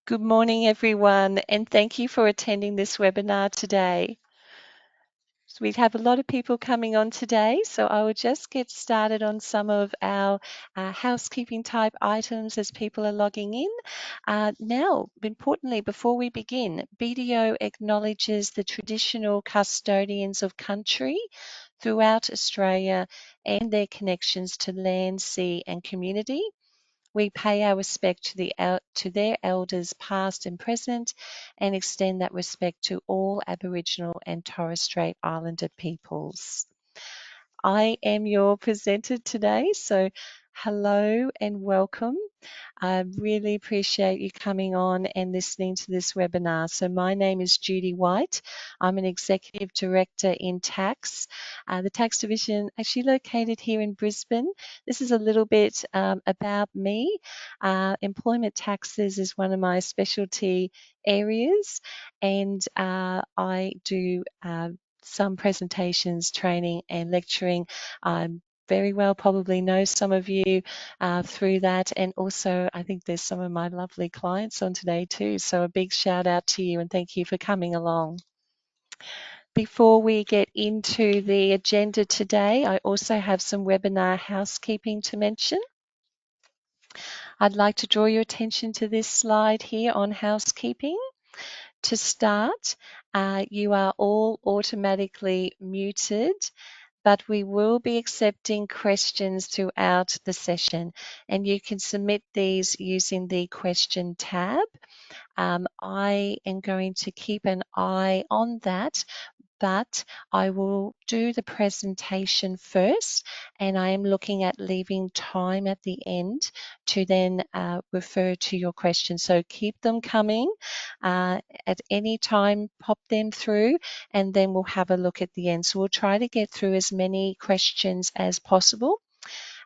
Good morning, everyone, and thank you for attending this webinar today. So we have a lot of people coming on today, so I will just get started on some of our housekeeping type items as people are logging in. Now, importantly, before we begin, BDO acknowledges the traditional custodians of country throughout Australia and their connections to land, sea and community. We pay our respect to their elders past and present and extend that respect to all Aboriginal and Torres Strait Islander peoples. I am your presenter today, so hello and welcome. I really appreciate you coming on and listening to this webinar. So my name is Judy White. I'm an Executive Director in Tax. The Tax Division actually located here in Brisbane. This is a little bit about me. Employment taxes is one of my specialty areas, and I do some presentations, training and lecturing. Very well probably know some of you through that, and also I think there's some of my lovely clients on today too, so a big shout out to you and thank you for coming along. Before we get into the agenda today, I also have some webinar housekeeping to mention. I'd like to draw your attention to this slide here on housekeeping. To start, you are all automatically muted, but we will be accepting questions throughout the session, and you can submit these using the question tab. I am going to keep an eye on that, but I will do the presentation first, and I am looking at leaving time at the end to then refer to your questions. So keep them coming at any time, pop them through, and then we'll have a look at the end. So we'll try to get through as many questions as possible.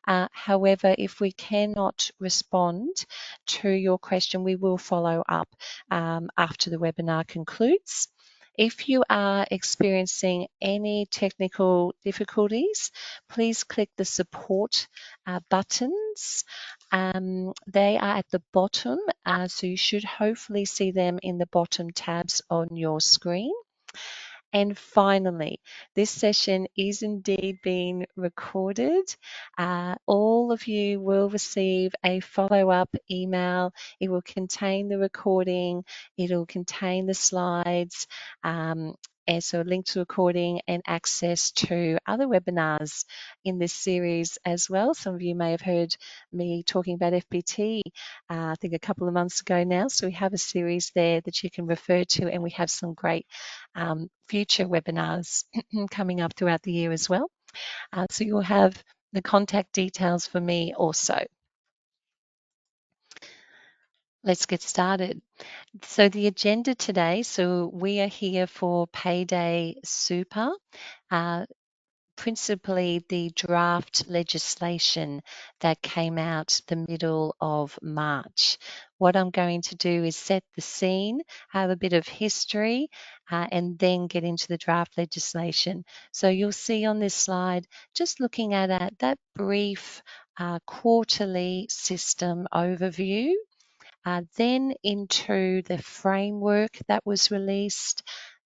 However, if we cannot respond to your question, we will follow up after the webinar concludes. If you are experiencing any technical difficulties, please click the support buttons. They are at the bottom, so you should hopefully see them in the bottom tabs on your screen. And finally, this session is indeed being recorded. All of you will receive a follow-up email. It will contain the recording, it'll contain the slides, and so a link to recording and access to other webinars in this series as well. Some of you may have heard me talking about FBT, I think a couple of months ago now. So we have a series there that you can refer to, and we have some great future webinars coming up throughout the year as well. So you'll have the contact details for me also. Let's get started. So the agenda today, so we are here for Payday Super, principally the draft legislation that came out the middle of March. What I'm going to do is set the scene, have a bit of history, and then get into the draft legislation. So you'll see on this slide, just looking at that brief quarterly system overview, then into the framework that was released,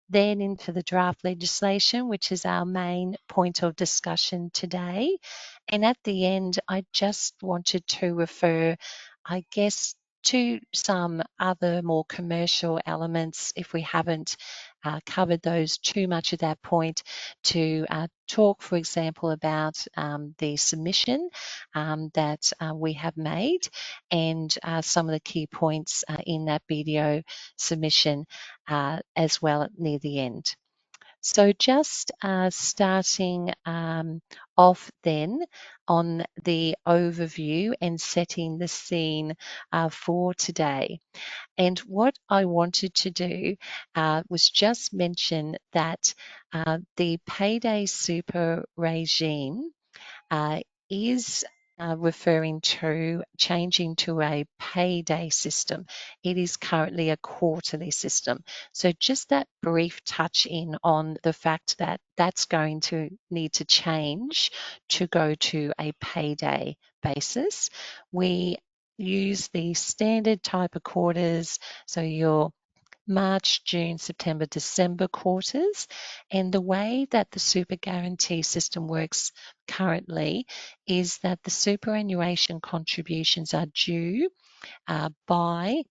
then into the draft legislation, which is our main point of discussion today. And at the end, I just wanted to refer, I guess, to some other more commercial elements if we haven't covered those too much at that point, to talk, for example, about the submission that we have made and some of the key points in that BDO submission as well near the end. So just starting off then on the overview and setting the scene for today. And what I wanted to do was just mention that the Payday Super regime is referring to changing to a payday system. It is currently a quarterly system. So just that brief touch in on the fact that that's going to need to change to go to a payday basis. We use the standard type of quarters, so your March, June, September, December quarters. And the way that the super guarantee system works currently is that the superannuation contributions are due by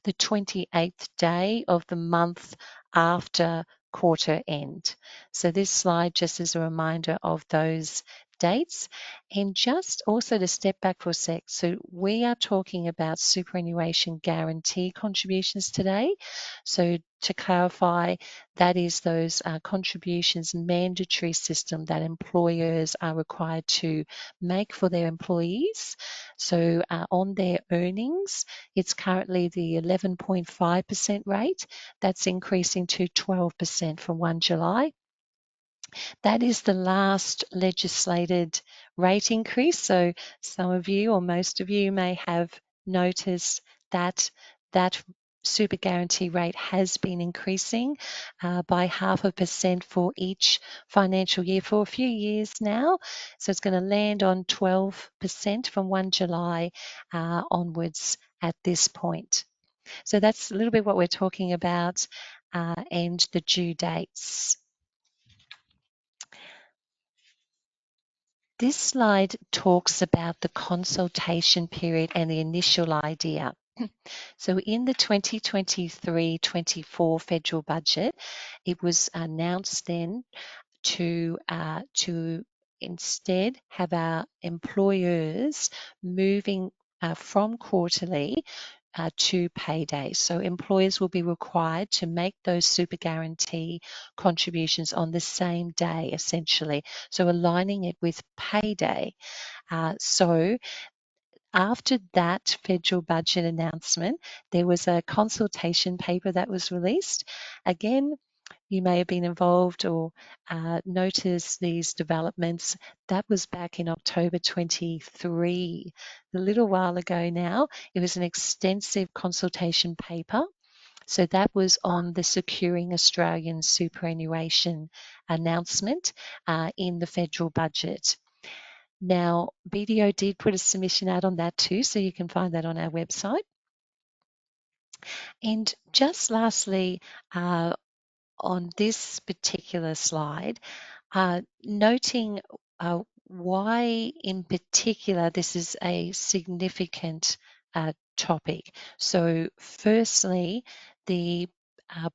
the 28th day of the month after quarter end. So this slide just is a reminder of those dates. And just also to step back for a sec, so we are talking about superannuation guarantee contributions today. So to clarify, that is those contributions mandatory system that employers are required to make for their employees. So on their earnings, it's currently the 11.5% rate. That's increasing to 12% from 1 July. That is the last legislated rate increase. So some of you or most of you may have noticed that that super guarantee rate has been increasing by 0.5% for each financial year for a few years now. So it's going to land on 12% from 1 July onwards at this point. So that's a little bit what we're talking about and the due dates. This slide talks about the consultation period and the initial idea. So in the 2023-24 federal budget, it was announced then to instead have our employers moving from quarterly to payday. So employers will be required to make those super guarantee contributions on the same day, essentially. So aligning it with payday. So after that federal budget announcement, there was a consultation paper that was released. Again, you may have been involved or noticed these developments. That was back in October 23, a little while ago now. It was an extensive consultation paper. So that was on the Securing Australian Superannuation announcement in the federal budget. Now, BDO did put a submission out on that too, so you can find that on our website. And just lastly, on this particular slide, noting why in particular this is a significant topic. So firstly, the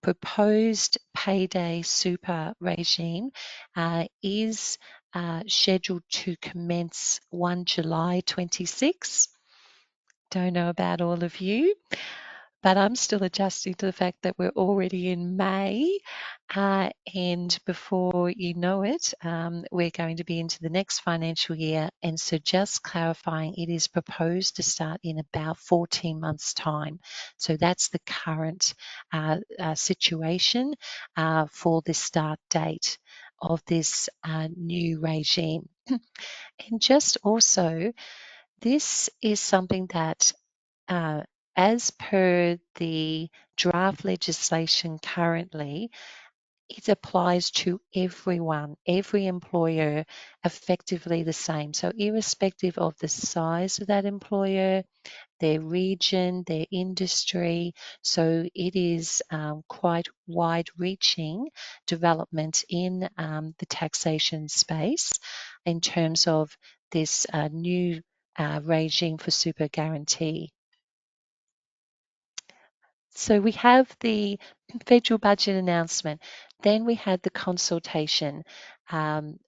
proposed Payday Super regime is scheduled to commence 1 July 26. Don't know about all of you, but I'm still adjusting to the fact that we're already in May. And before you know it, we're going to be into the next financial year. And so just clarifying, it is proposed to start in about 14 months' time. So that's the current situation for the start date of this new regime. And just also, this is something that as per the draft legislation currently, it applies to everyone, every employer, effectively the same. So irrespective of the size of that employer, their region, their industry. So it is quite wide-reaching development in the taxation space in terms of this new regime for super guarantee. So we have the federal budget announcement. Then we had the consultation,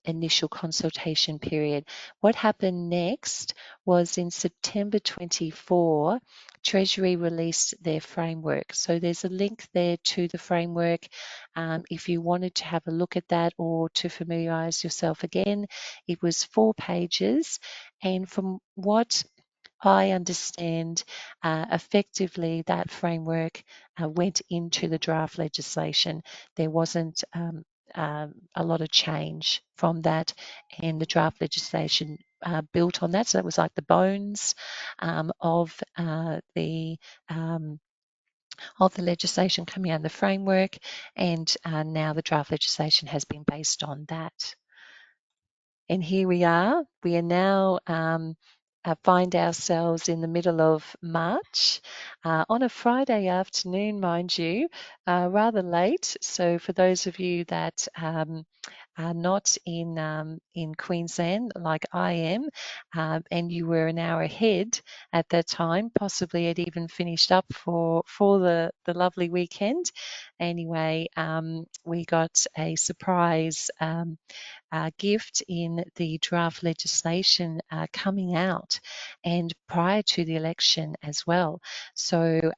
initial consultation period. What happened next was in September 24, Treasury released their framework. So there's a link there to the framework if you wanted to have a look at that or to familiarise yourself again. It was 4 pages. And from what I understand effectively that framework went into the draft legislation. There wasn't a lot of change from that, and the draft legislation built on that. So that was like the bones of the legislation coming out of the framework, and now the draft legislation has been based on that. And here we are. We are now find ourselves in the middle of March on a Friday afternoon, mind you, rather late. So for those of you that are not in Queensland like I am, and you were an hour ahead at that time, possibly it even finished up for the lovely weekend. Anyway, we got a surprise. Gift in the draft legislation coming out and prior to the election as well. So,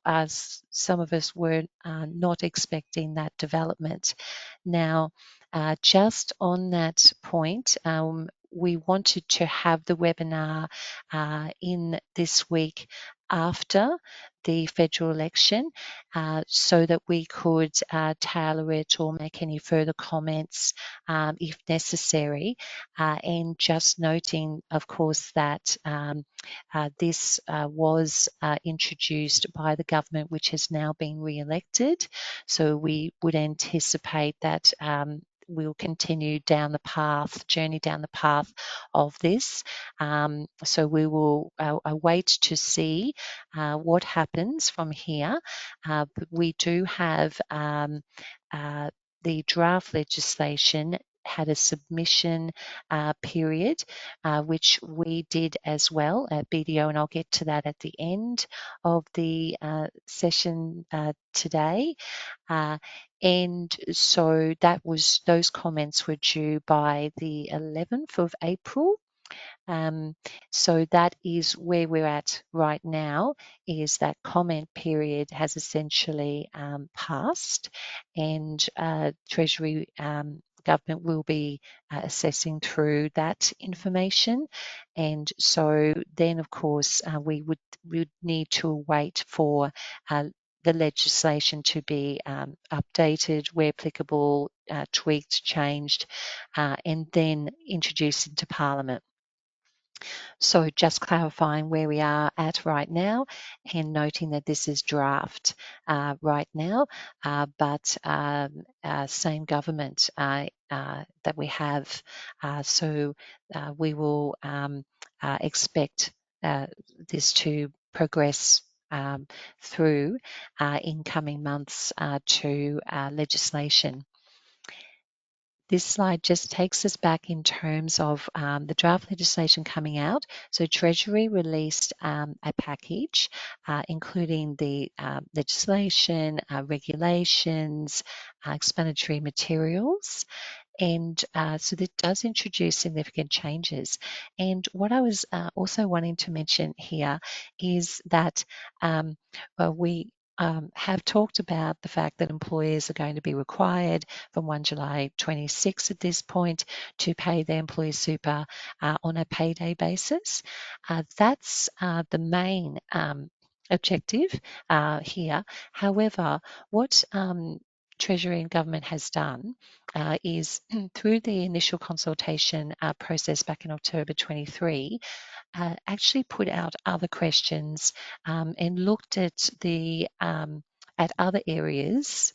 as some of us were not expecting that development. Now, just on that point, we wanted to have the webinar in this week after the federal election so that we could tailor it or make any further comments if necessary. And just noting, of course, that this was introduced by the government, which has now been re-elected. So we would anticipate that we'll continue down the path, journey down the path of this. So we will await to see what happens from here. But we do have the draft legislation had a submission period, which we did as well at BDO, and I'll get to that at the end of the session today. And so those comments were due by the 11th of April. So that is where we're at right now, is that comment period has essentially passed, and Treasury government will be assessing through that information. And so then, of course, we would need to wait for the legislation to be updated, where applicable, tweaked, changed, and then introduced into Parliament. So just clarifying where we are at right now and noting that this is draft right now, but same government that we have. So we will expect this to progress through in coming months to legislation. This slide just takes us back in terms of the draft legislation coming out. So Treasury released a package, including the legislation, regulations, explanatory materials. And so that does introduce significant changes. And what I was also wanting to mention here is that we have talked about the fact that employers are going to be required from 1 July 26 at this point to pay their employee super on a payday basis. That's the main objective here. However, what Treasury and Government has done is through the initial consultation process back in October 23, actually put out other questions and looked at the at other areas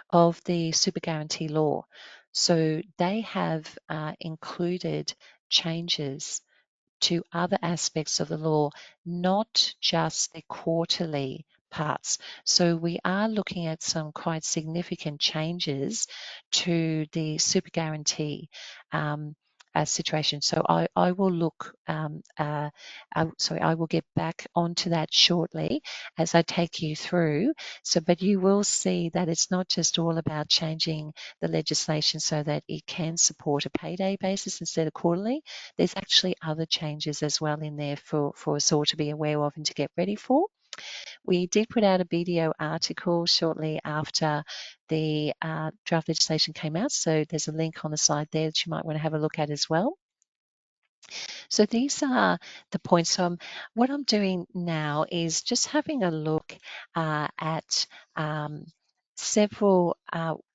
of the super guarantee law. So they have included changes to other aspects of the law, not just the quarterly parts. So we are looking at some quite significant changes to the super guarantee situation. So I will look, I will get back onto that shortly as I take you through. So, but you will see that it's not just all about changing the legislation so that it can support a payday basis instead of quarterly. There's actually other changes as well in there for us all to be aware of and to get ready for. We did put out a BDO article shortly after the draft legislation came out, so there's a link on the slide there that you might want to have a look at as well. So these are the points. So what I'm doing now is just having a look at several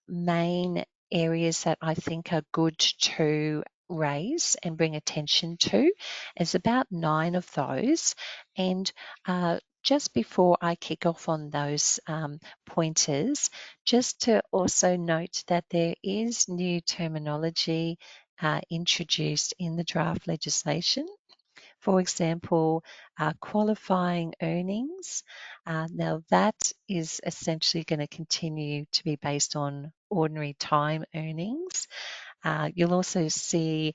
main areas that I think are good to raise and bring attention to. There's about 9 of those. And just before I kick off on those pointers, just to also note that there is new terminology introduced in the draft legislation. For example, qualifying earnings. Now, that is essentially going to continue to be based on ordinary time earnings. You'll also see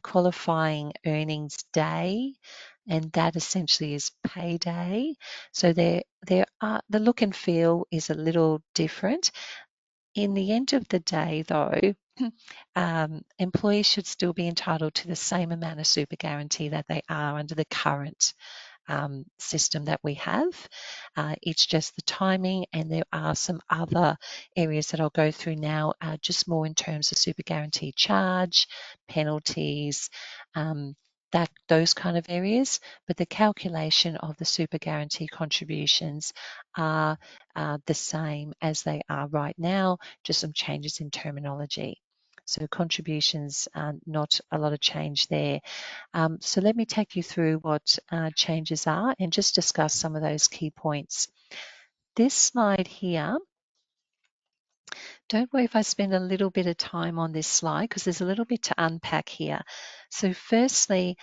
qualifying earnings day, and that essentially is payday. So there are the look and feel is a little different. In the end of the day, though, employees should still be entitled to the same amount of super guarantee that they are under the current system that we have. It's just the timing, and there are some other areas that I'll go through now, just more in terms of super guarantee charge, penalties, those kind of areas. But the calculation of the super guarantee contributions are the same as they are right now, just some changes in terminology. So contributions, not a lot of change there. So let me take you through what changes are and just discuss some of those key points. This slide here, don't worry if I spend a little bit of time on this slide because there's a little bit to unpack here. So firstly,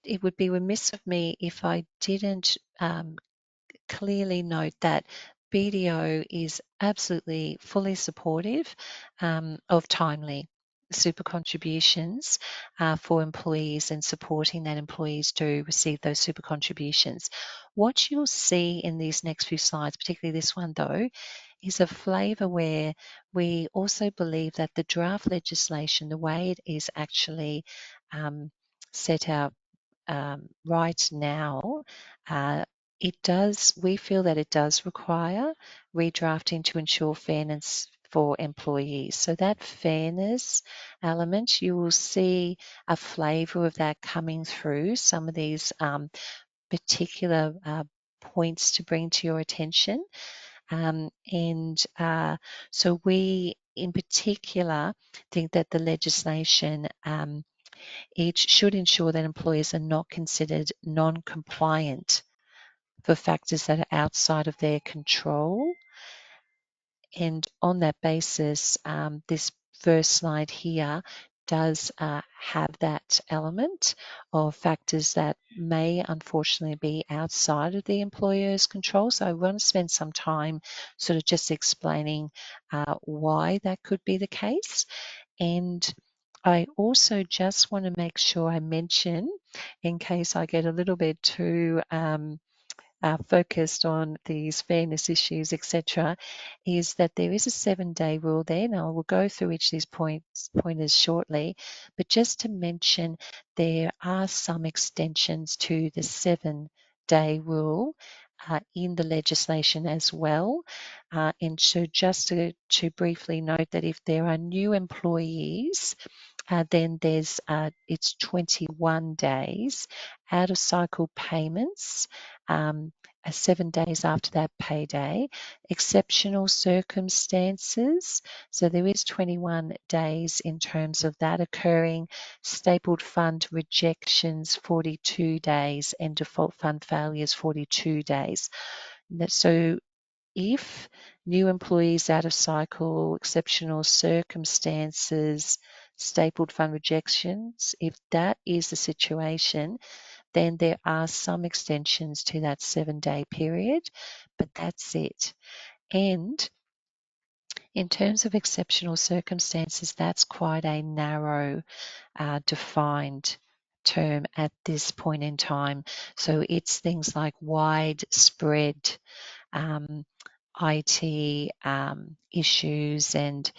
it would be remiss of me if I didn't clearly note that BDO is absolutely fully supportive of timely super contributions for employees and supporting that employees do receive those super contributions. What you'll see in these next few slides, particularly this one though, is a flavour where we also believe that the draft legislation, the way it is actually set out right now, we feel that it does require redrafting to ensure fairness for employees. So that fairness element, you will see a flavour of that coming through some of these particular points to bring to your attention. So we in particular think that the legislation it should ensure that employers are not considered non-compliant for factors that are outside of their control. And on that basis, this first slide here does have that element of factors that may unfortunately be outside of the employer's control. So I want to spend some time sort of just explaining why that could be the case. And I also just want to make sure I mention, in case I get a little bit too focused on these fairness issues, etc., is that there is a 7-day rule there. Now, I will go through each of these pointers shortly, but just to mention, there are some extensions to the 7-day rule in the legislation as well. And so just to briefly note that if there are new employees, then there's it's 21 days out of cycle payments, 7 days after that payday, exceptional circumstances. So there is 21 days in terms of that occurring, stapled fund rejections 42 days, and default fund failures 42 days. So if new employees out of cycle, exceptional circumstances, stapled fund rejections, if that is the situation, then there are some extensions to that 7-day period, but that's it. And in terms of exceptional circumstances, that's quite a narrow, defined term at this point in time. So it's things like widespread IT issues and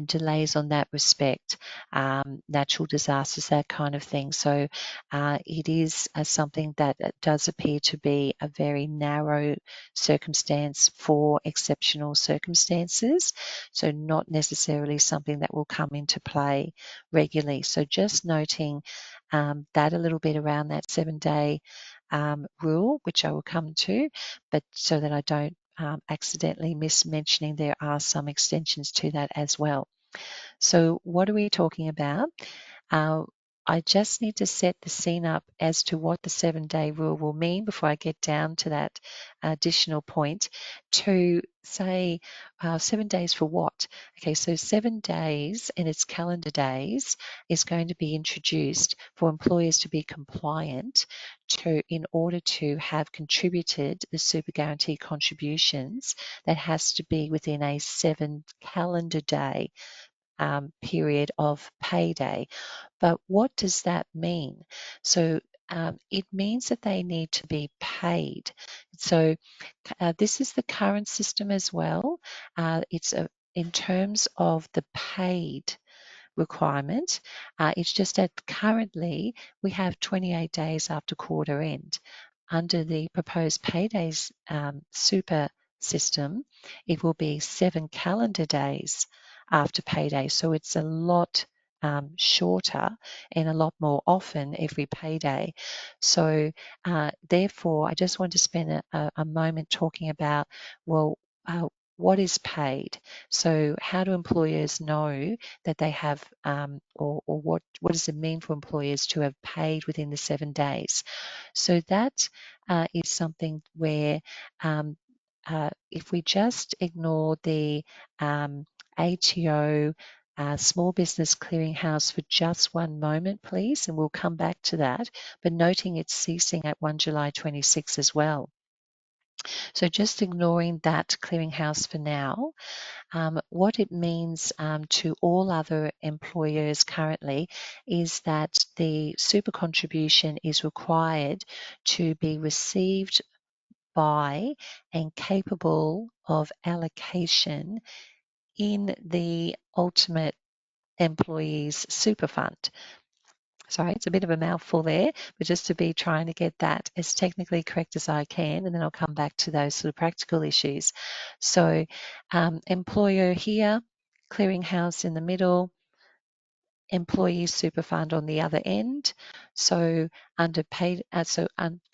delays on that respect, natural disasters, that kind of thing. So it is something that does appear to be a very narrow circumstance for exceptional circumstances. So not necessarily something that will come into play regularly. So just noting that a little bit around that 7-day rule, which I will come to, but so that I don't accidentally miss mentioning there are some extensions to that as well. So what are we talking about? I just need to set the scene up as to what the 7-day rule will mean before I get down to that additional point to say 7 days for what? Okay, so 7 days in its calendar days is going to be introduced for employers to be compliant in order to have contributed the super guarantee contributions. That has to be within a 7 calendar day period of payday. But what does that mean? So it means that they need to be paid. So this is the current system as well. In terms of the paid requirement. It's just that currently we have 28 days after quarter end. Under the proposed Paydays super system, it will be 7 calendar days after payday. So it's a lot shorter and a lot more often every payday. So therefore, I just want to spend a moment talking about, well, what is paid? So how do employers know that they have, or what does it mean for employers to have paid within the 7 days? So that is something where if we just ignore the ATO Small Business Clearinghouse for just one moment, please, and we'll come back to that, but noting it's ceasing at 1 July 26 as well. So just ignoring that clearinghouse for now, what it means to all other employers currently is that the super contribution is required to be received by and capable of allocation in the ultimate employee's super fund. Sorry, it's a bit of a mouthful there, but just to be trying to get that as technically correct as I can, and then I'll come back to those sort of practical issues. So, employer here, clearinghouse in the middle, employee super fund on the other end. So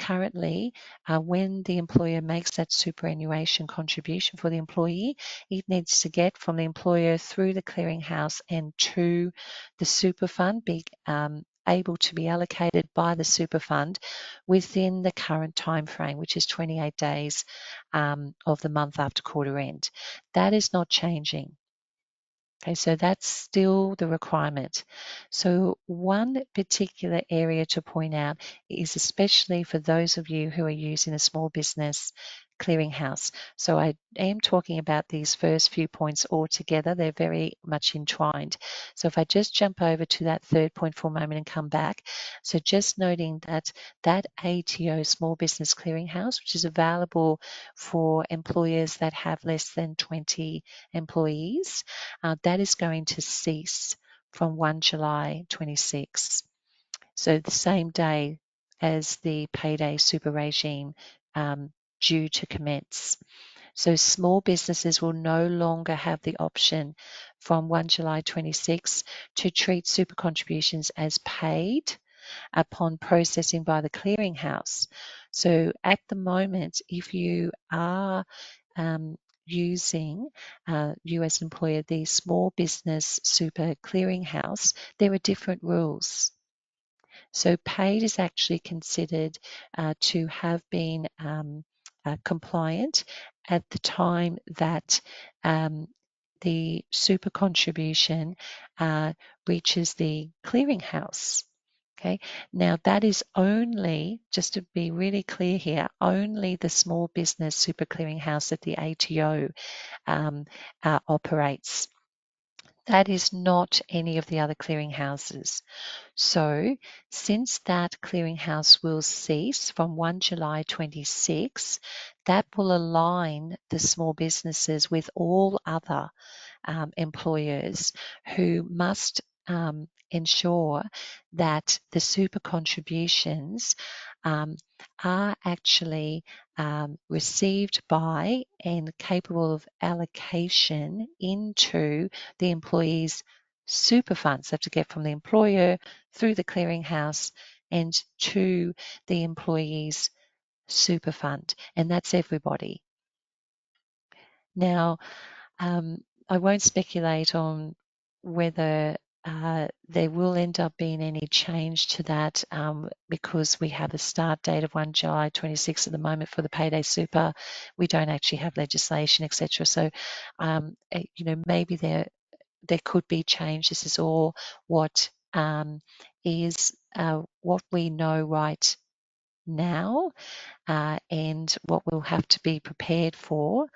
currently, when the employer makes that superannuation contribution for the employee, it needs to get from the employer through the clearinghouse and to the super fund, be able to be allocated by the super fund within the current time frame, which is 28 days of the month after quarter end. That is not changing. Okay, so that's still the requirement. So one particular area to point out is especially for those of you who are using a small business clearinghouse. So I am talking about these first few points all together. They're very much entwined. So if I just jump over to that third point for a moment and come back. So just noting that that ATO Small Business Clearinghouse, which is available for employers that have less than 20 employees, that is going to cease from 1 July 26. So the same day as the Payday Super regime due to commence. So small businesses will no longer have the option from 1 July 26 to treat super contributions as paid upon processing by the clearinghouse. So at the moment, if you are using you as an employer, the small business super clearinghouse, there are different rules. So paid is actually considered to have been compliant at the time that the super contribution reaches the clearinghouse. Okay, now that is only, just to be really clear here, only the small business super clearinghouse that the ATO operates. That is not any of the other clearinghouses. So, since that clearinghouse will cease from 1 July 26, that will align the small businesses with all other employers who must ensure that the super contributions are actually received by and capable of allocation into the employee's super funds. They have to get from the employer through the clearinghouse and to the employee's super fund, and that's everybody. Now, I won't speculate on whether there will end up being any change to that because we have a start date of 1 July 26 at the moment for the Payday Super. We don't actually have legislation, etc. So, maybe there could be change. This is all what is what we know right now, and what we'll have to be prepared for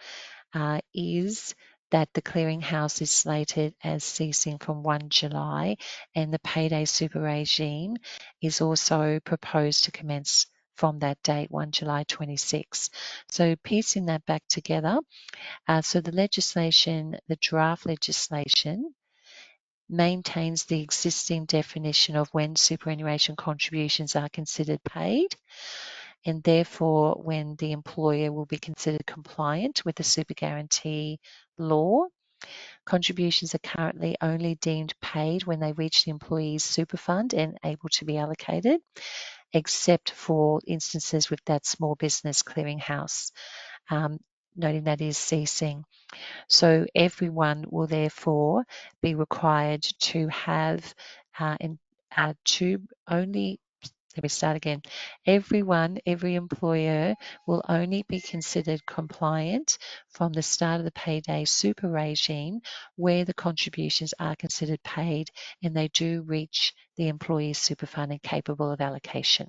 is that the clearinghouse is slated as ceasing from 1 July, and the Payday Super regime is also proposed to commence from that date, 1 July 26. So piecing that back together, so the legislation, the draft legislation, maintains the existing definition of when superannuation contributions are considered paid, and therefore when the employer will be considered compliant with the super guarantee law. Contributions are currently only deemed paid when they reach the employee's super fund and able to be allocated, except for instances with that small business clearinghouse, noting that is ceasing. So everyone will therefore be required to have to only, let me start again. Every employer will only be considered compliant from the start of the Payday Super regime where the contributions are considered paid and they do reach the employee's super fund and capable of allocation.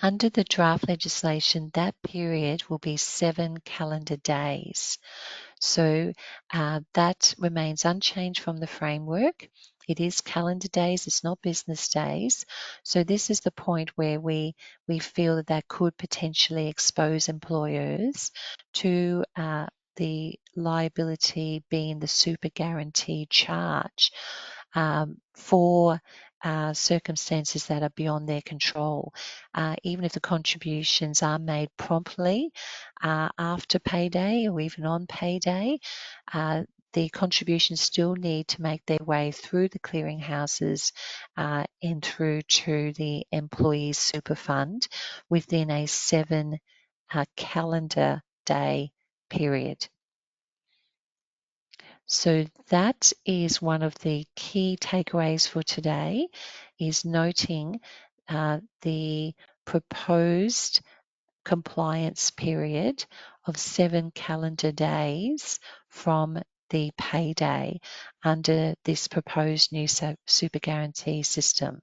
Under the draft legislation, that period will be 7 calendar days. So that remains unchanged from the framework. It is calendar days, it's not business days. So this is the point where we feel that could potentially expose employers to the liability being the super guarantee charge for circumstances that are beyond their control. Even if the contributions are made promptly after payday or even on payday, the contributions still need to make their way through the clearinghouses and through to the employee's super fund within a 7 calendar day period. So that is one of the key takeaways for today, is noting the proposed compliance period of 7 calendar days from the payday under this proposed new super guarantee system.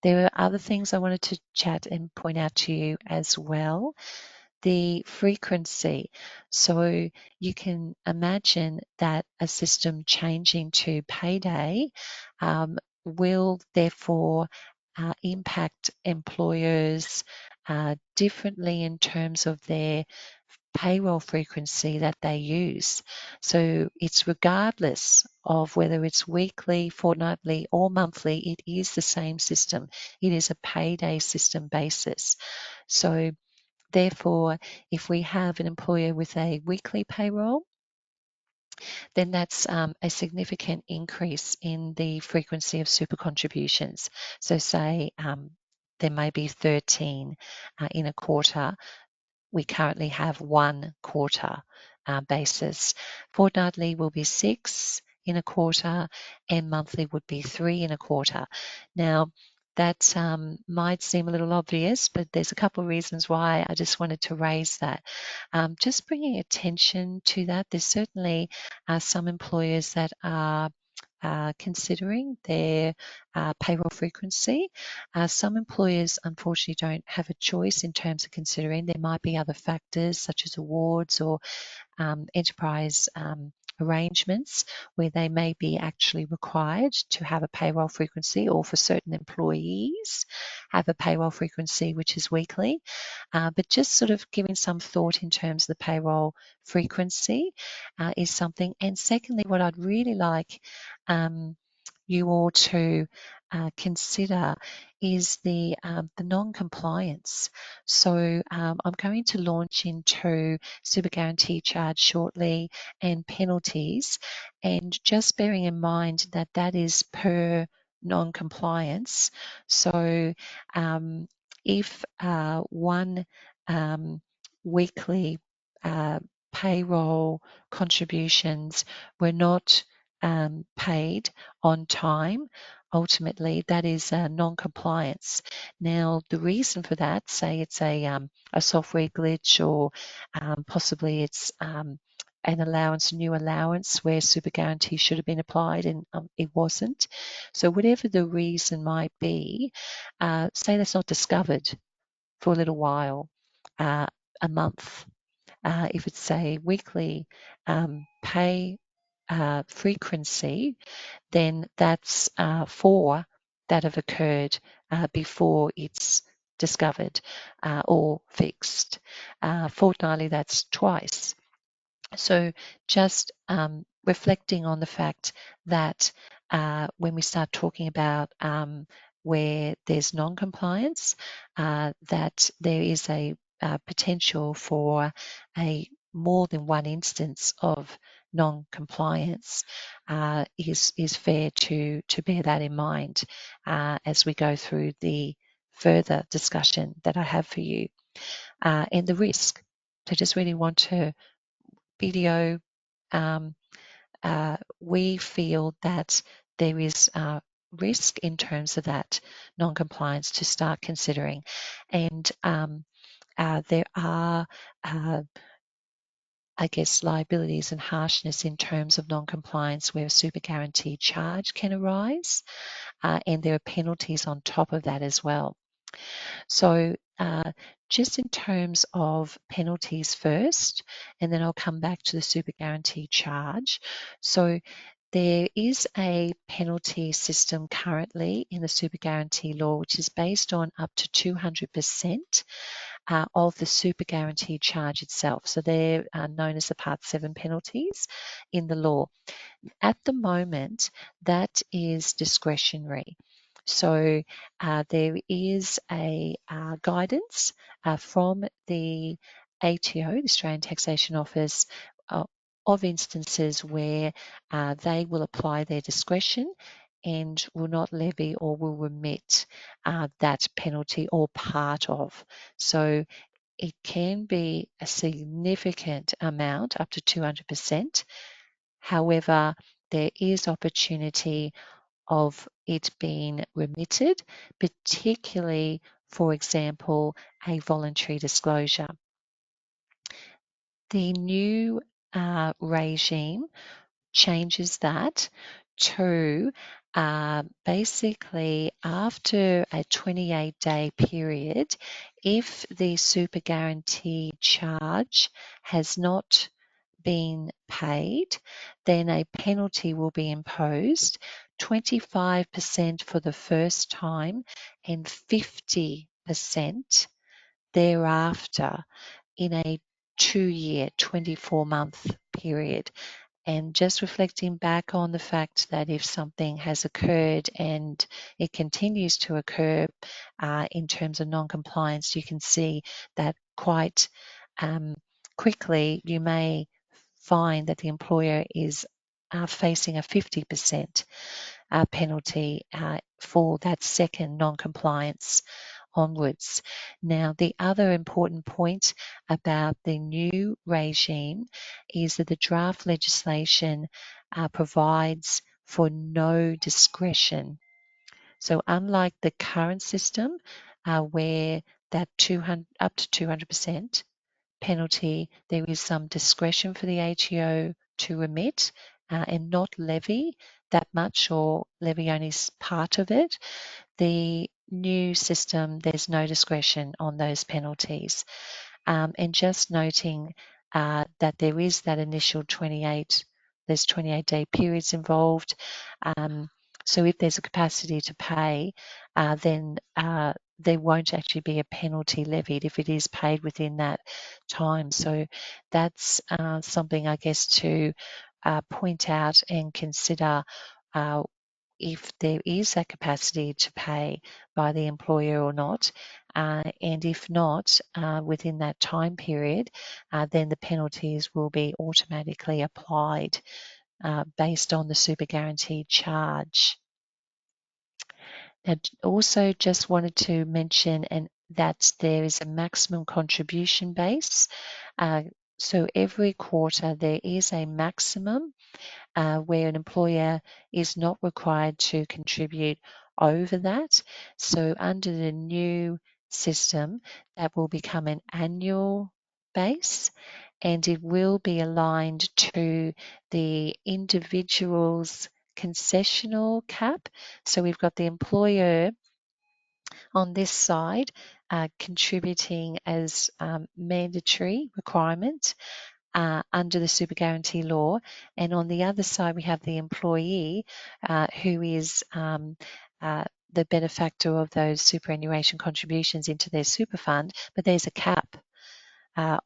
There are other things I wanted to chat and point out to you as well. The frequency. So you can imagine that a system changing to payday will therefore impact employers differently in terms of their payroll frequency that they use. So it's regardless of whether it's weekly, fortnightly, or monthly, it is the same system. It is a payday system basis. So therefore, if we have an employer with a weekly payroll, then that's a significant increase in the frequency of super contributions. So say there may be 13 in a quarter. We currently have 1 quarter basis. Fortnightly will be 6 in a quarter, and monthly would be 3 in a quarter. Now, that might seem a little obvious, but there's a couple of reasons why I just wanted to raise that. Just bringing attention to that. There's certainly some employers that are considering their payroll frequency. Some employers unfortunately don't have a choice in terms of considering. There might be other factors such as awards or enterprise arrangements where they may be actually required to have a payroll frequency, or for certain employees have a payroll frequency which is weekly. But just sort of giving some thought in terms of the payroll frequency is something. And secondly, what I'd really like you all to consider is the non-compliance. So I'm going to launch into super guarantee charge shortly and penalties, and just bearing in mind that that is per non-compliance. So if one weekly payroll contributions were not paid on time, ultimately that is non-compliance. Now, the reason for that, say it's a software glitch, or possibly it's an allowance, a new allowance where super guarantee should have been applied and it wasn't. So whatever the reason might be, say that's not discovered for a little while, a month. If it's a weekly pay frequency, then that's 4 that have occurred before it's discovered or fixed. Fortnightly, that's twice. So just reflecting on the fact that when we start talking about where there's non-compliance, that there is a potential for a more than one instance of non-compliance, is fair to bear that in mind as we go through the further discussion that I have for you, and the risk. So just really want to BDO, we feel that there is risk in terms of that non-compliance to start considering. And there are, I guess, liabilities and harshness in terms of non-compliance where a super guarantee charge can arise, and there are penalties on top of that as well. So just in terms of penalties first, and then I'll come back to the super guarantee charge. So there is a penalty system currently in the super guarantee law, which is based on up to 200% of the super guarantee charge itself. So they're known as the Part 7 penalties in the law. At the moment, that is discretionary. So there is a guidance from the ATO, the Australian Taxation Office, of instances where they will apply their discretion and will not levy or will remit that penalty or part of. So it can be a significant amount, up to 200%. However, there is opportunity of it being remitted, particularly, for example, a voluntary disclosure. The new regime changes that to basically after a 28-day period, if the super guarantee charge has not been paid, then a penalty will be imposed, 25% for the first time and 50% thereafter in a 2-year, 24-month period. And just reflecting back on the fact that if something has occurred and it continues to occur in terms of non-compliance, you can see that quite quickly you may find that the employer is facing a 50% penalty for that second non-compliance onwards. Now, the other important point about the new regime is that the draft legislation provides for no discretion. So unlike the current system where that 200, up to 200% penalty, there is some discretion for the ATO to remit and not levy that much or levy only part of it. The new system, there's no discretion on those penalties. And just noting that there is that initial 28-day periods involved. So if there's a capacity to pay, then there won't actually be a penalty levied if it is paid within that time. So that's something, I guess, to point out and consider if there is a capacity to pay by the employer or not. And if not, within that time period, then the penalties will be automatically applied based on the super guaranteed charge. Now, also just wanted to mention that there is a maximum contribution base. So every quarter there is a maximum where an employer is not required to contribute over that. So under the new system, that will become an annual base, and it will be aligned to the individual's concessional cap. So we've got the employer on this side contributing as mandatory requirement under the super guarantee law. And on the other side, we have the employee who is the benefactor of those superannuation contributions into their super fund, but there's a cap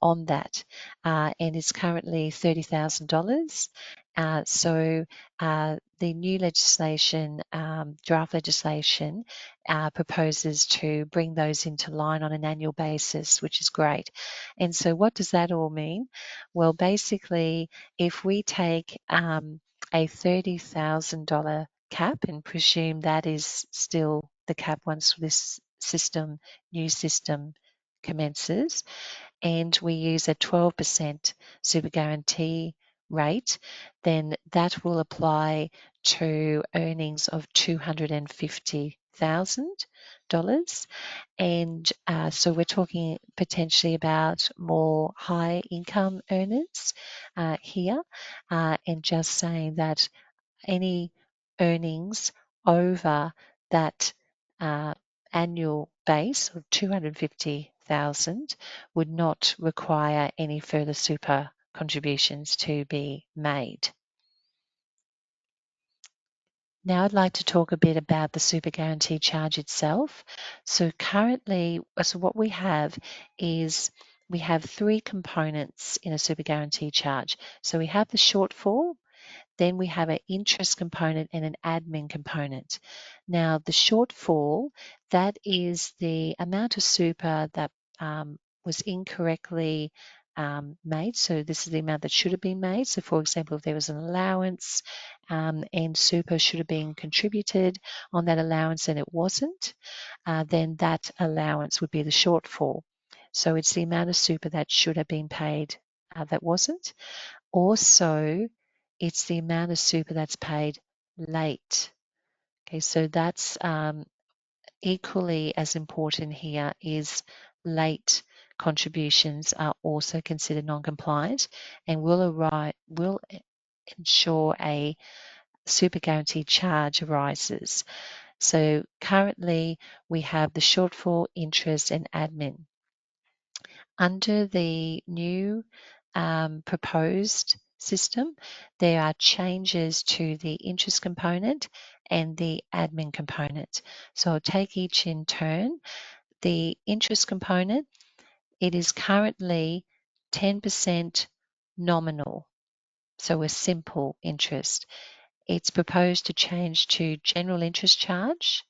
on that, and it's currently $30,000. So the new legislation, draft legislation, proposes to bring those into line on an annual basis, which is great. And so what does that all mean? Well, basically, if we take a $30,000 cap and presume that is still the cap once this new system commences, and we use a 12% super guarantee rate, then that will apply to earnings of $250,000. And so we're talking potentially about more high income earners here, and just saying that any earnings over that annual base of 250,000 would not require any further super contributions to be made. Now I'd like to talk a bit about the super guarantee charge itself. So currently, what we have is we have three components in a super guarantee charge. So we have the shortfall, then we have an interest component and an admin component. Now, the shortfall, that is the amount of super that was incorrectly made. So this is the amount that should have been made. So for example, if there was an allowance and super should have been contributed on that allowance and it wasn't, then that allowance would be the shortfall. So it's the amount of super that should have been paid that wasn't. Also, it's the amount of super that's paid late. Okay, so that's equally as important here is late contributions are also considered non-compliant and will ensure a super guarantee charge arises. So currently we have the shortfall, interest and admin. Under the new proposed system, there are changes to the interest component and the admin component. So I'll take each in turn. The interest component, it is currently 10% nominal, so a simple interest. It's proposed to change to general interest charge,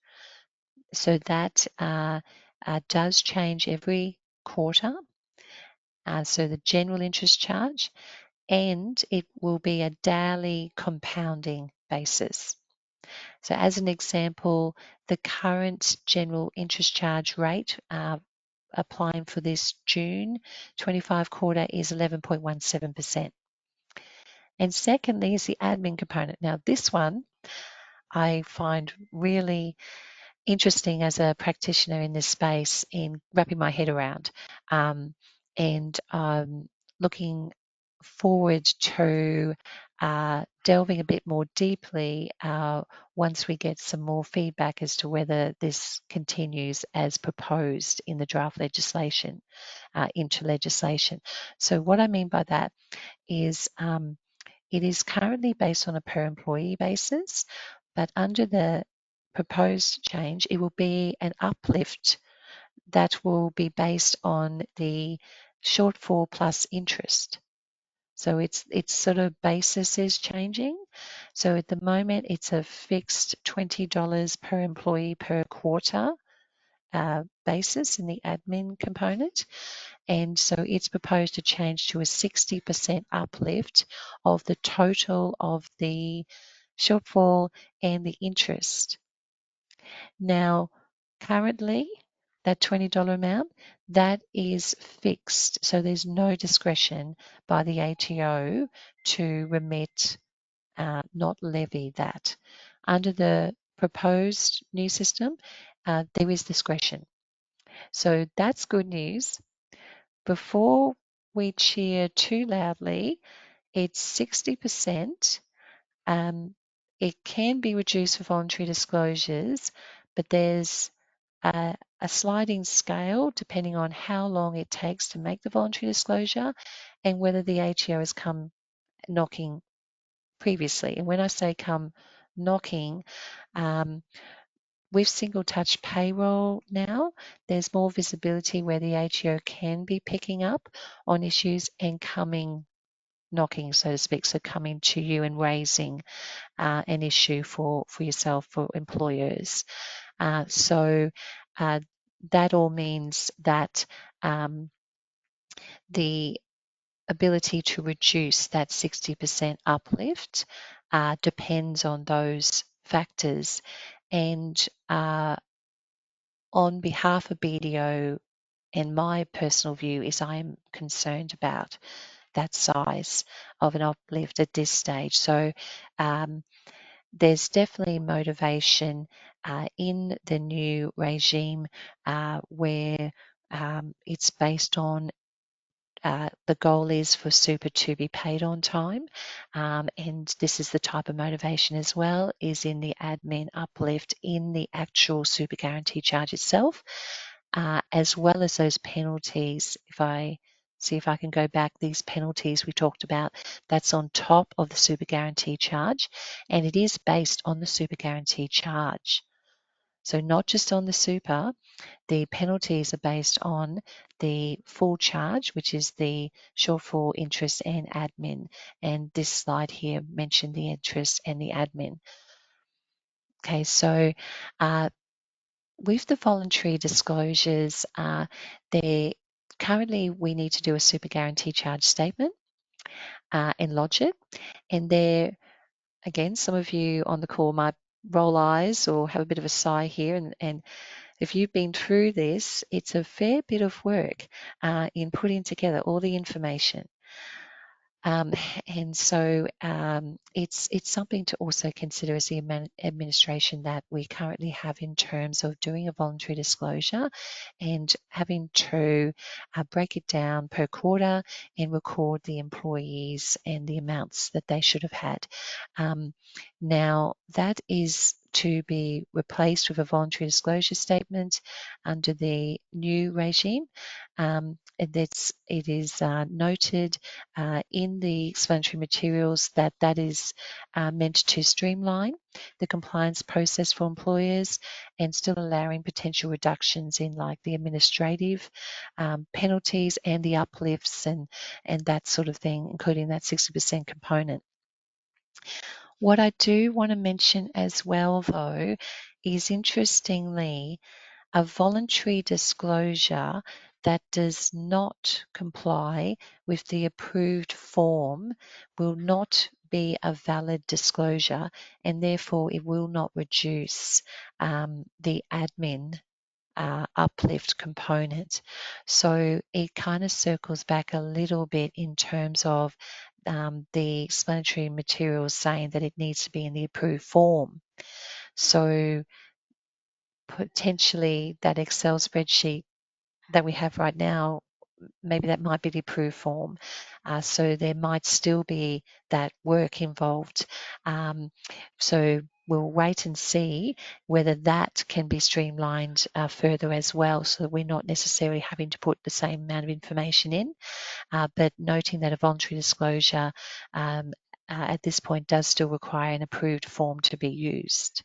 so that does change every quarter. So the general interest charge, and it will be a daily compounding basis. So as an example, the current general interest charge rate applying for this June 25 quarter is 11.17%. And secondly is the admin component. Now this one I find really interesting as a practitioner in this space in wrapping my head around, and looking forward to delving a bit more deeply once we get some more feedback as to whether this continues as proposed in the draft legislation into legislation. So what I mean by that is it is currently based on a per employee basis, but under the proposed change, it will be an uplift that will be based on the shortfall plus interest. So its sort of basis is changing. So at the moment, it's a fixed $20 per employee per quarter basis in the admin component. And so it's proposed to change to a 60% uplift of the total of the shortfall and the interest. Now, currently, that $20 amount, that is fixed. So there's no discretion by the ATO to remit not levy that. Under the proposed new system, there is discretion. So that's good news. Before we cheer too loudly, it's 60%. It can be reduced for voluntary disclosures, but there's a sliding scale depending on how long it takes to make the voluntary disclosure and whether the ATO has come knocking previously. And when I say come knocking, with single touch payroll now, there's more visibility where the ATO can be picking up on issues and coming knocking, so to speak, so coming to you and raising an issue for yourself, for employers. So that all means that the ability to reduce that 60% uplift depends on those factors. And on behalf of BDO, and my personal view is I am concerned about that size of an uplift at this stage. So there's definitely motivation in the new regime where it's based on the goal is for super to be paid on time. And this is the type of motivation as well, is in the admin uplift in the actual super guarantee charge itself, as well as those penalties. If I see if I can go back, these penalties we talked about, that's on top of the super guarantee charge, and it is based on the super guarantee charge. So not just on the super, the penalties are based on the full charge, which is the shortfall interest and admin. And this slide here mentioned the interest and the admin. Okay, so with the voluntary disclosures, currently we need to do a super guarantee charge statement and lodge it. And there, again, some of you on the call might roll eyes or have a bit of a sigh here, and if you've been through this, it's a fair bit of work in putting together all the information. And so it's something to also consider as the administration that we currently have in terms of doing a voluntary disclosure and having to break it down per quarter and record the employees and the amounts that they should have had. Now, that is to be replaced with a voluntary disclosure statement under the new regime. It is noted in the explanatory materials that that is meant to streamline the compliance process for employers and still allowing potential reductions in like the administrative penalties and the uplifts and that sort of thing, including that 60% component. What I do want to mention as well, though, is interestingly, a voluntary disclosure that does not comply with the approved form will not be a valid disclosure, and therefore it will not reduce the admin uplift component. So it kind of circles back a little bit in terms of the explanatory materials saying that it needs to be in the approved form. So potentially that Excel spreadsheet that we have right now, maybe that might be the approved form. So there might still be that work involved. So we'll wait and see whether that can be streamlined further as well, so that we're not necessarily having to put the same amount of information in, but noting that a voluntary disclosure at this point does still require an approved form to be used.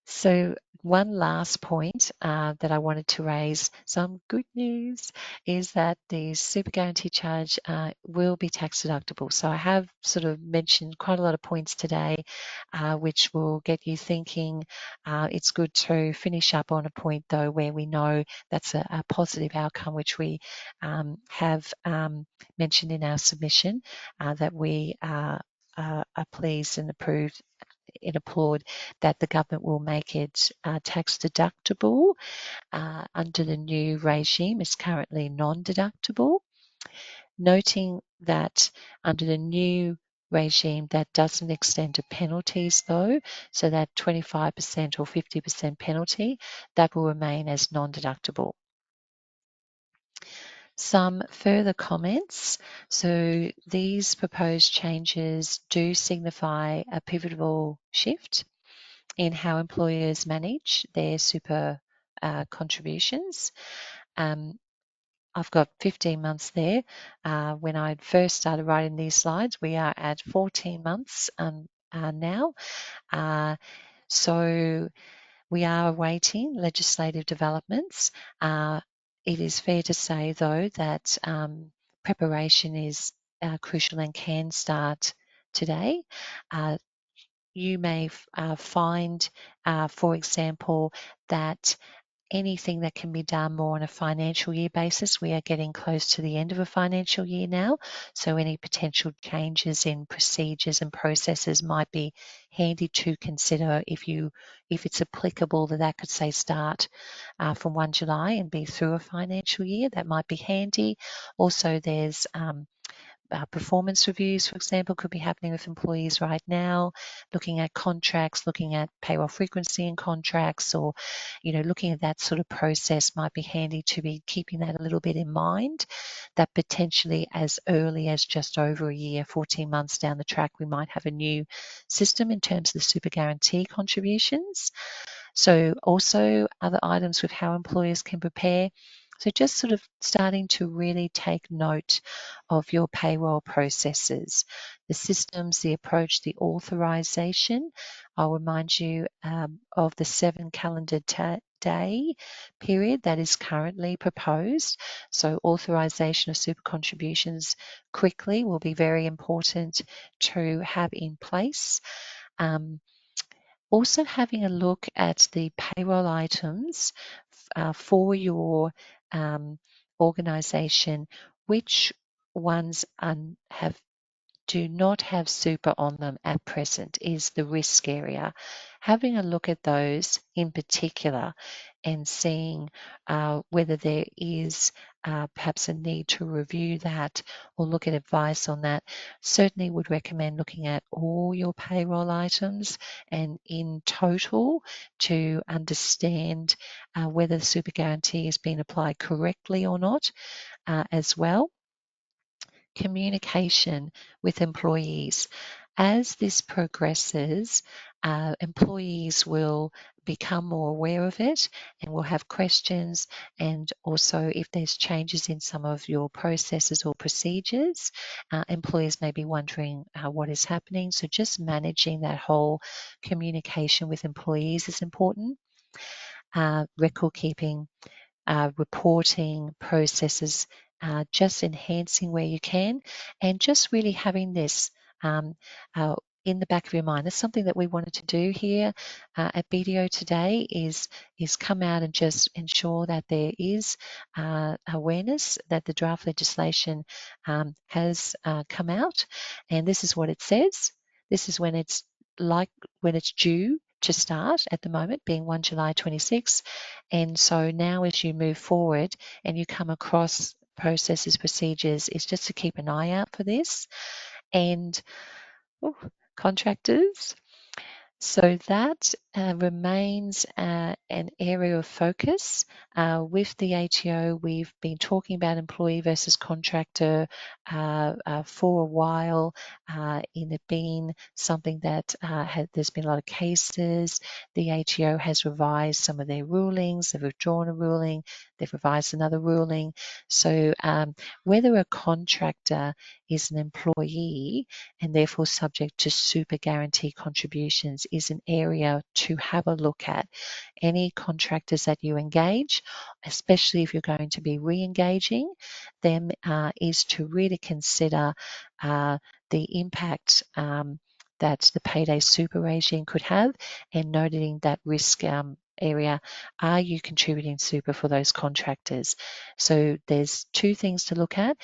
So one last point that I wanted to raise, some good news, is that the super guarantee charge will be tax deductible. So I have sort of mentioned quite a lot of points today, which will get you thinking. It's good to finish up on a point, though, where we know that's a positive outcome, which we have mentioned in our submission, that we are pleased and approved and applaud that the government will make it tax deductible under the new regime. It's currently non-deductible. Noting that under the new regime that doesn't extend to penalties though, so that 25% or 50% penalty, that will remain as non-deductible. Some further comments. So these proposed changes do signify a pivotal shift in how employers manage their super contributions. I've got 15 months there. When I first started writing these slides, we are at 14 months now. So we are awaiting legislative developments. It is fair to say, though, that preparation is crucial and can start today. You may find, for example, that anything that can be done more on a financial year basis. We are getting close to the end of a financial year now, so any potential changes in procedures and processes might be handy to consider if it's applicable that could say start from 1 July and be through a financial year. That might be handy. Also, there's performance reviews, for example, could be happening with employees right now, looking at contracts, looking at payroll frequency in contracts, or, looking at that sort of process might be handy to be keeping that a little bit in mind, that potentially as early as just over a year, 14 months down the track, we might have a new system in terms of the super guarantee contributions. So also other items with how employers can prepare. So just sort of starting to really take note of your payroll processes, the systems, the approach, the authorization. I'll remind you of the 7 calendar day period that is currently proposed. So authorization of super contributions quickly will be very important to have in place. Also having a look at the payroll items for your organisation, which ones do not have super on them at present is the risk area. Having a look at those in particular and seeing whether there is perhaps a need to review that or look at advice on that. Certainly would recommend looking at all your payroll items and in total to understand whether the super guarantee is being applied correctly or not as well. Communication with employees. As this progresses, employees will become more aware of it and will have questions, and also if there's changes in some of your processes or procedures, employees may be wondering what is happening. So just managing that whole communication with employees is important. Record keeping, reporting processes, just enhancing where you can, and just really having this in the back of your mind. That's something that we wanted to do here at BDO today is come out and just ensure that there is awareness that the draft legislation has come out, and this is what it says. This is when it's due to start at the moment, being 1 July 26. And so now as you move forward and you come across processes, procedures, is just to keep an eye out for this. And contractors. So that remains an area of focus. With the ATO, we've been talking about employee versus contractor for a while. In it being something that there's been a lot of cases. The ATO has revised some of their rulings. They've withdrawn a ruling. They've revised another ruling. So whether a contractor is an employee and therefore subject to super guarantee contributions is an area to have a look at. Any contractors that you engage, especially if you're going to be re-engaging them, is to really consider the impact that the Payday Super regime could have, and noting that risk area, are you contributing super for those contractors? So there's 2 things to look at.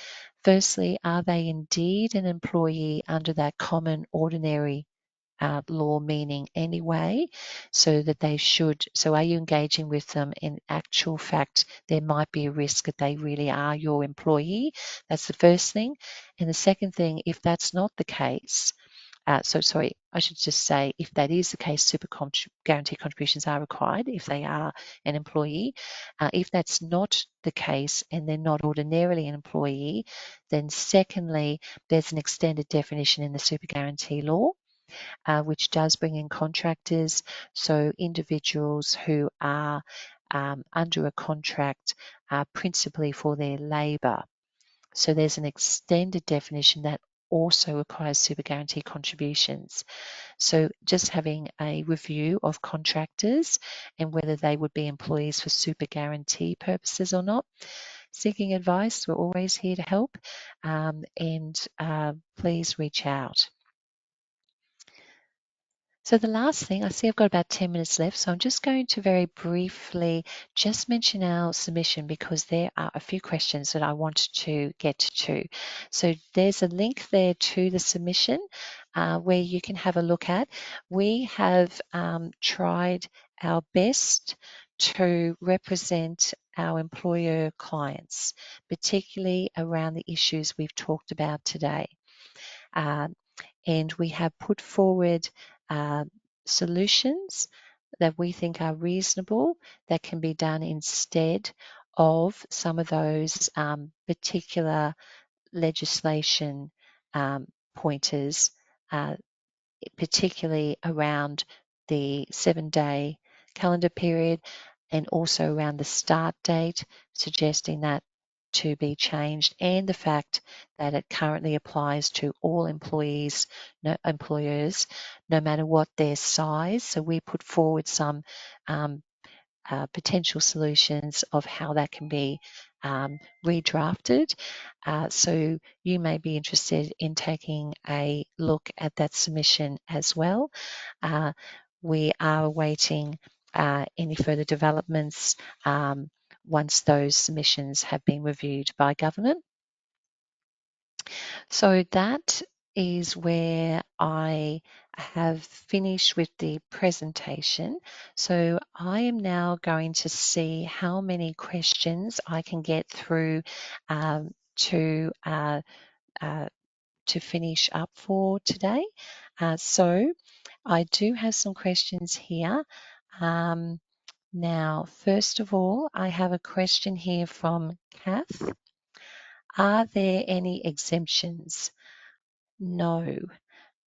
Firstly, are they indeed an employee under that common ordinary law meaning anyway, so that they should. So are you engaging with them in actual fact? There might be a risk that they really are your employee. That's the first thing. And the second thing, if that's not the case, sorry, I should just say, if that is the case, guarantee contributions are required if they are an employee. If that's not the case and they're not ordinarily an employee, then secondly, there's an extended definition in the super guarantee law, which does bring in contractors, so individuals who are under a contract principally for their labour. So there's an extended definition that also requires super guarantee contributions. So just having a review of contractors and whether they would be employees for super guarantee purposes or not. Seeking advice, we're always here to help, and please reach out. So the last thing, I see I've got about 10 minutes left, so I'm just going to very briefly just mention our submission because there are a few questions that I wanted to get to. So there's a link there to the submission where you can have a look at. We have tried our best to represent our employer clients, particularly around the issues we've talked about today. And we have put forward solutions that we think are reasonable that can be done instead of some of those particular legislation pointers, particularly around the 7-day calendar period and also around the start date, suggesting that to be changed, and the fact that it currently applies to all employers, no matter what their size. So we put forward some potential solutions of how that can be redrafted. So you may be interested in taking a look at that submission as well. We are awaiting any further developments once those submissions have been reviewed by government. So that is where I have finished with the presentation. So I am now going to see how many questions I can get through to finish up for today. So I do have some questions here. Now, first of all, I have a question here from Kath. Are there any exemptions? No.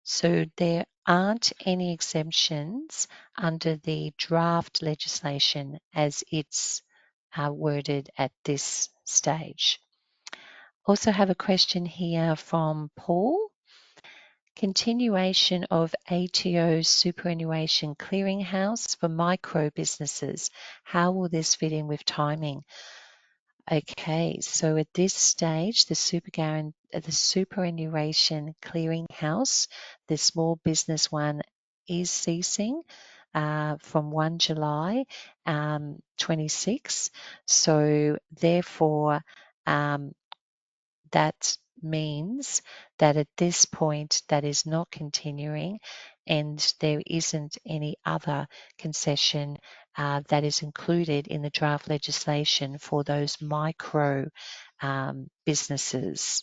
So there aren't any exemptions under the draft legislation as it's worded at this stage. Also have a question here from Paul. Continuation of ATO superannuation clearinghouse for micro businesses. How will this fit in with timing? Okay, so at this stage, the superannuation clearinghouse, the small business one, is ceasing from 1 July 26. So therefore, that means that at this point that is not continuing and there isn't any other concession that is included in the draft legislation for those micro businesses.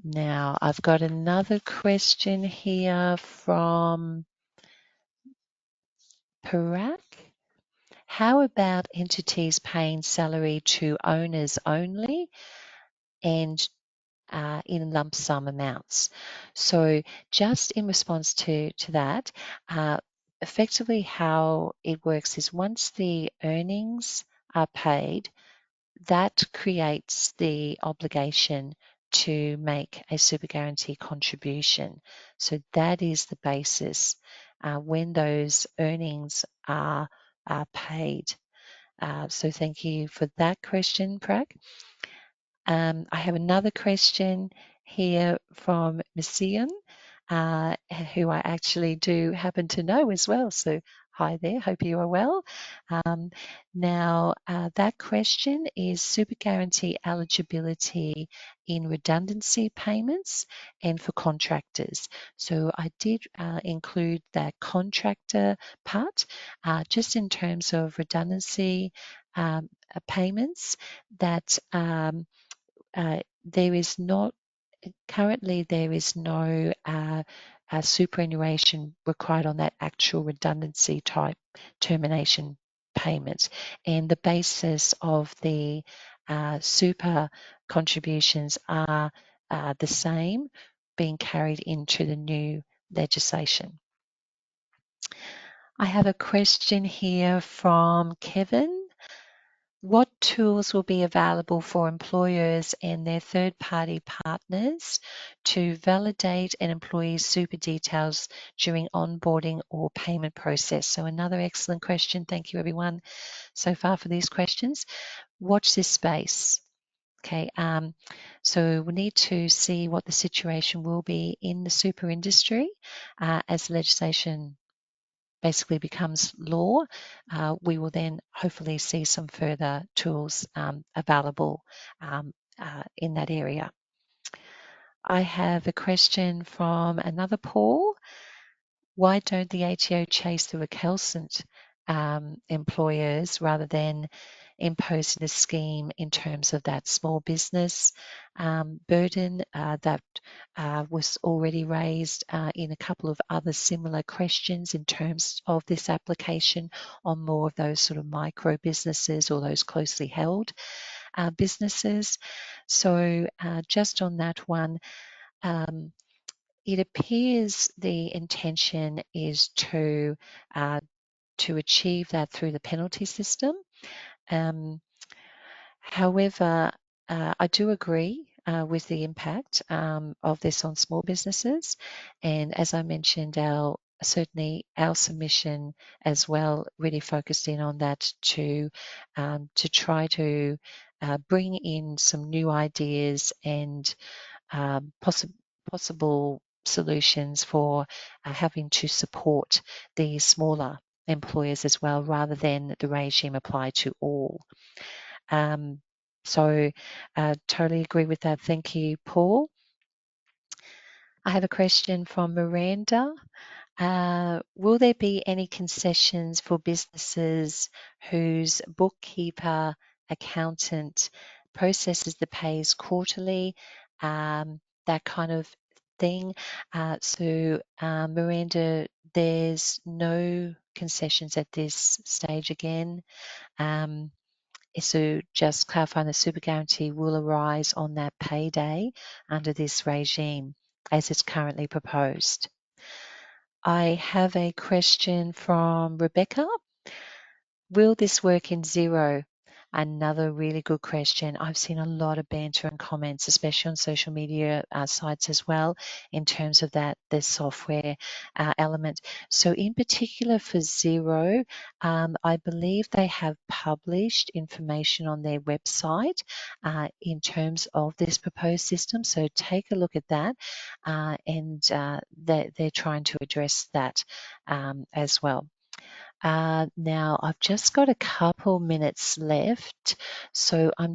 Now, I've got another question here from Parak. How about entities paying salary to owners only and in lump sum amounts? So just in response to that, effectively how it works is once the earnings are paid, that creates the obligation to make a super guarantee contribution. So that is the basis when those earnings are paid. So thank you for that question, Prag. I have another question here from Messian, who I actually do happen to know as well. So Hi there, hope you are well. Um, Now, that question is super guarantee eligibility in redundancy payments and for contractors. So I did include that contractor part just in terms of redundancy payments that there is not currently there is no superannuation required on that actual redundancy type termination payment, and the basis of the super contributions are the same, being carried into the new legislation. I have a question here from Kevin. What tools will be available for employers and their third-party partners to validate an employee's super details during onboarding or payment process? So another excellent question. Thank you everyone so far for these questions. Watch this space. Okay, so we need to see what the situation will be in the super industry as legislation basically becomes law. We will then hopefully see some further tools available in that area. I have a question from another Paul. Why don't the ATO chase the recalcitrant employers rather than imposing a scheme in terms of that small business burden that was already raised in a couple of other similar questions in terms of this application on more of those sort of micro businesses or those closely held businesses. So just on that one, it appears the intention is to achieve that through the penalty system. However, I do agree with the impact of this on small businesses, and as I mentioned, certainly our submission as well really focused in on that to try to bring in some new ideas and possible solutions for having to support the smaller employers as well, rather than the regime apply to all. So totally agree with that. Thank you, Paul. I have a question from Miranda. Will there be any concessions for businesses whose bookkeeper, accountant processes the pays quarterly, that kind of thing? Miranda, there's no concessions at this stage again. So just clarifying, the super guarantee will arise on that payday under this regime as it's currently proposed. I have a question from Rebecca. Will this work in Xero? Another really good question. I've seen a lot of banter and comments, especially on social media sites as well, in terms of that, the software element. So in particular for Xero, I believe they have published information on their website in terms of this proposed system. So take a look at that, and they're trying to address that as well. Now, I've just got a couple minutes left, so I'm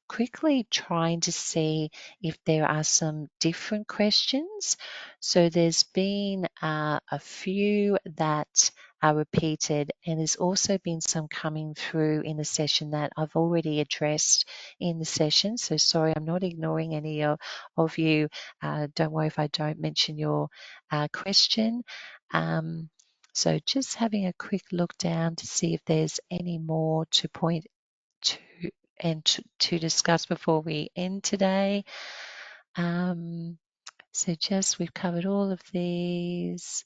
quickly trying to see if there are some different questions. So there's been a few that are repeated, and there's also been some coming through in the session that I've already addressed in the session. So sorry, I'm not ignoring any of you. Don't worry if I don't mention your question. So just having a quick look down to see if there's any more to point to and to discuss before we end today. So just we've covered all of these.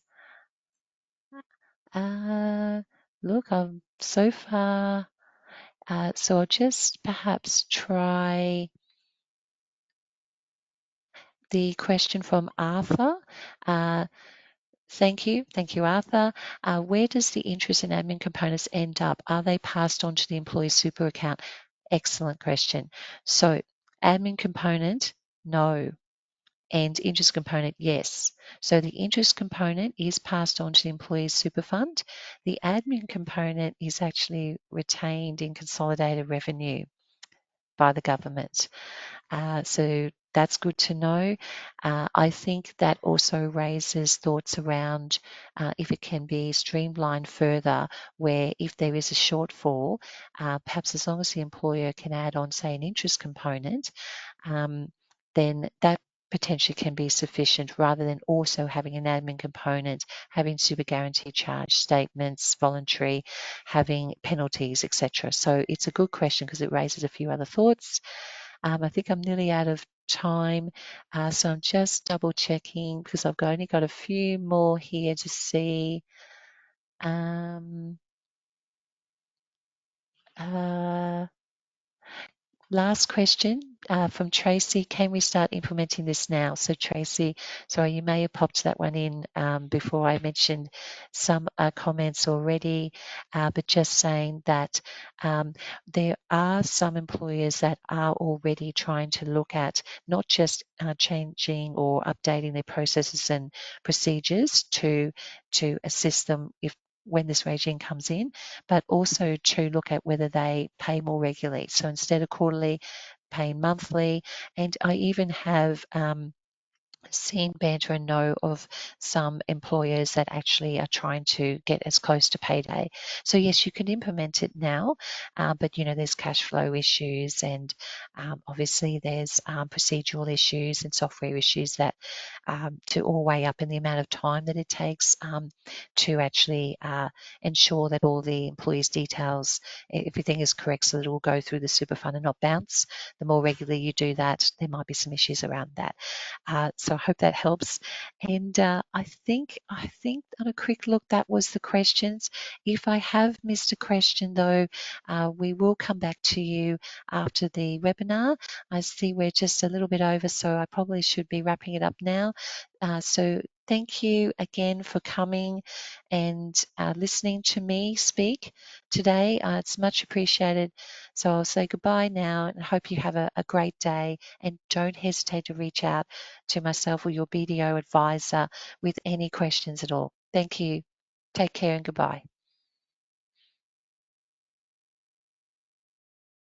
Look, I'm so far. So I'll just perhaps try the question from Arthur. Thank you. Thank you, Arthur. Where does the interest and admin components end up? Are they passed on to the employee super account? Excellent question. So admin component, no. And interest component, yes. So the interest component is passed on to the employee's super fund. The admin component is actually retained in consolidated revenue by the government. So that's good to know. I think that also raises thoughts around if it can be streamlined further, where if there is a shortfall, perhaps as long as the employer can add on, say, an interest component, then that potentially can be sufficient rather than also having an admin component, having super guarantee charge statements, voluntary, having penalties, etc. So it's a good question because it raises a few other thoughts. I think I'm nearly out of time, so I'm just double checking because I've only got a few more here to see. Um, uh, Last question from Tracy. Can we start implementing this now? So Tracy, sorry, you may have popped that one in before I mentioned some comments already, but just saying that there are some employers that are already trying to look at not just changing or updating their processes and procedures to assist them if when this regime comes in, but also to look at whether they pay more regularly. So instead of quarterly, paying monthly. And I even have seen banter and know of some employers that actually are trying to get as close to payday. So yes, you can implement it now, but there's cash flow issues and obviously there's procedural issues and software issues that to all weigh up in the amount of time that it takes to actually ensure that all the employees' details, everything is correct so that it will go through the super fund and not bounce. The more regularly you do that, there might be some issues around that. So I hope that helps. And I think on a quick look, that was the questions. If I have missed a question though, we will come back to you after the webinar. I see we're just a little bit over, so I probably should be wrapping it up now. So thank you again for coming and listening to me speak today. It's much appreciated. So I'll say goodbye now and hope you have a great day, and don't hesitate to reach out to myself or your BDO advisor with any questions at all. Thank you. Take care and goodbye.